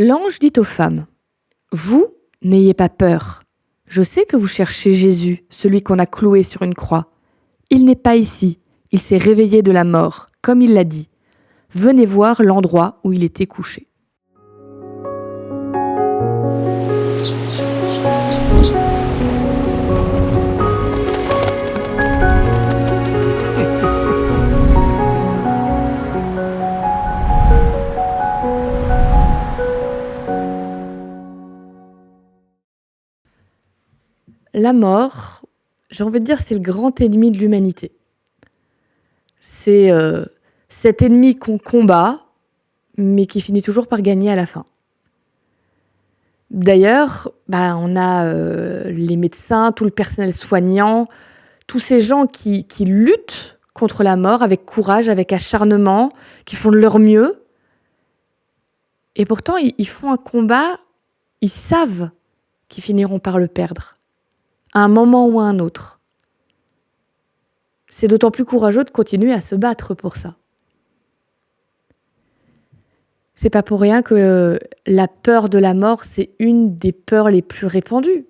L'ange dit aux femmes: Vous, n'ayez pas peur. Je sais que vous cherchez Jésus, celui qu'on a cloué sur une croix. Il n'est pas ici, il s'est réveillé de la mort, comme il l'a dit. Venez voir l'endroit où il était couché. La mort, j'ai envie de dire, c'est le grand ennemi de l'humanité. C'est cet ennemi qu'on combat, mais qui finit toujours par gagner à la fin. D'ailleurs, on a les médecins, tout le personnel soignant, tous ces gens qui luttent contre la mort avec courage, avec acharnement, qui font de leur mieux. Et pourtant, ils font un combat, ils savent qu'ils finiront par le perdre, à un moment ou à un autre. C'est d'autant plus courageux de continuer à se battre pour ça. C'est pas pour rien que la peur de la mort, c'est une des peurs les plus répandues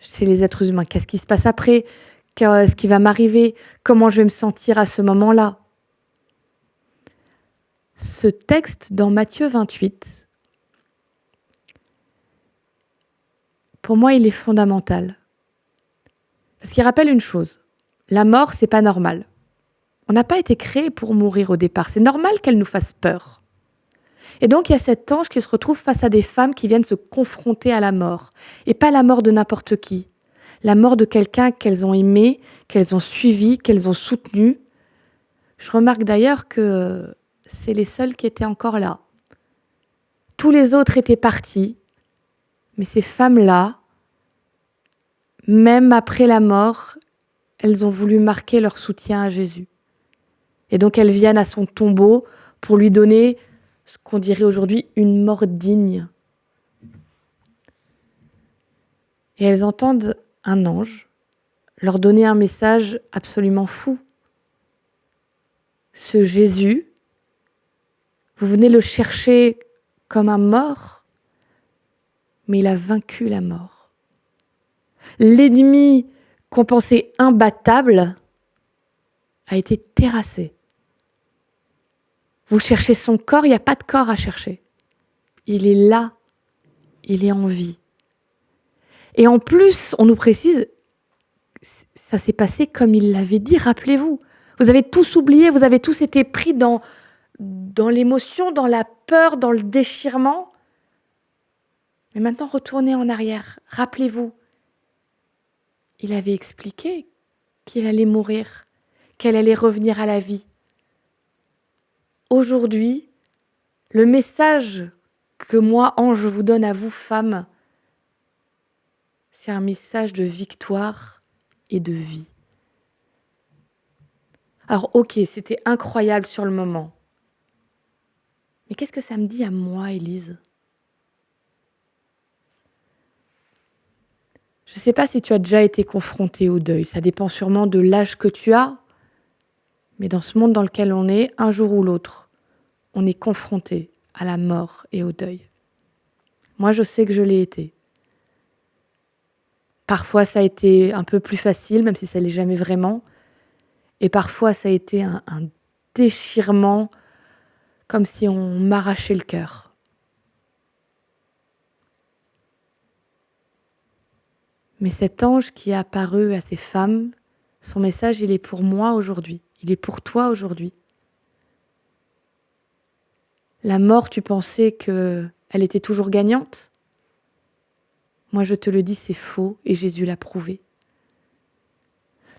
chez les êtres humains. Qu'est-ce qui se passe après ? Qu'est-ce qui va m'arriver ? Comment je vais me sentir à ce moment-là ? Ce texte dans Matthieu 28, pour moi, il est fondamental. Parce qu'il rappelle une chose. La mort, c'est pas normal. On n'a pas été créé pour mourir au départ. C'est normal qu'elle nous fasse peur. Et donc, il y a cet ange qui se retrouve face à des femmes qui viennent se confronter à la mort. Et pas la mort de n'importe qui. La mort de quelqu'un qu'elles ont aimé, qu'elles ont suivi, qu'elles ont soutenu. Je remarque d'ailleurs que c'est les seuls qui étaient encore là. Tous les autres étaient partis. Mais ces femmes-là, même après la mort, elles ont voulu marquer leur soutien à Jésus. Et donc elles viennent à son tombeau pour lui donner ce qu'on dirait aujourd'hui une mort digne. Et elles entendent un ange leur donner un message absolument fou. Ce Jésus, vous venez le chercher comme un mort, mais il a vaincu la mort. L'ennemi qu'on pensait imbattable a été terrassé. Vous cherchez son corps, il n'y a pas de corps à chercher. Il est là, il est en vie. Et en plus, on nous précise, ça s'est passé comme il l'avait dit, rappelez-vous. Vous avez tous oublié, vous avez tous été pris dans l'émotion, dans la peur, dans le déchirement. Mais maintenant, retournez en arrière, rappelez-vous. Il avait expliqué qu'il allait mourir, qu'elle allait revenir à la vie. Aujourd'hui, le message que moi, ange, vous donne à vous, femmes, c'est un message de victoire et de vie. Alors, ok, c'était incroyable sur le moment. Mais qu'est-ce que ça me dit à moi, Élise ? Je ne sais pas si tu as déjà été confrontée au deuil. Ça dépend sûrement de l'âge que tu as. Mais dans ce monde dans lequel on est, un jour ou l'autre, on est confronté à la mort et au deuil. Moi, je sais que je l'ai été. Parfois, ça a été un peu plus facile, même si ça ne l'est jamais vraiment. Et parfois, ça a été un déchirement, comme si on m'arrachait le cœur. Mais cet ange qui est apparu à ces femmes, son message, il est pour moi aujourd'hui. Il est pour toi aujourd'hui. La mort, tu pensais qu'elle était toujours gagnante ? Moi, je te le dis, c'est faux et Jésus l'a prouvé.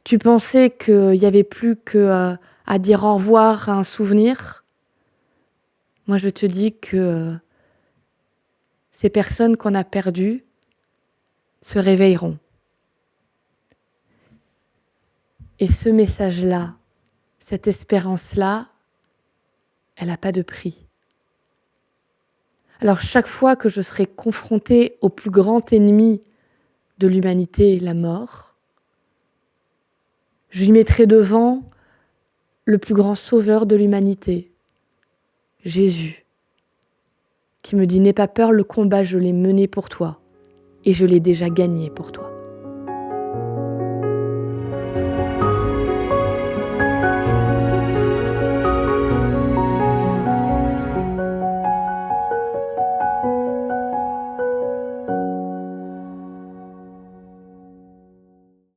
Tu pensais qu'il n'y avait plus qu'à dire au revoir à un souvenir ? Moi, je te dis que ces personnes qu'on a perdues se réveilleront. Et ce message-là, cette espérance-là, elle n'a pas de prix. Alors chaque fois que je serai confrontée au plus grand ennemi de l'humanité, la mort, je lui mettrai devant le plus grand sauveur de l'humanité, Jésus. qui me dit « N'aie pas peur, le combat, je l'ai mené pour toi et je l'ai déjà gagné pour toi ».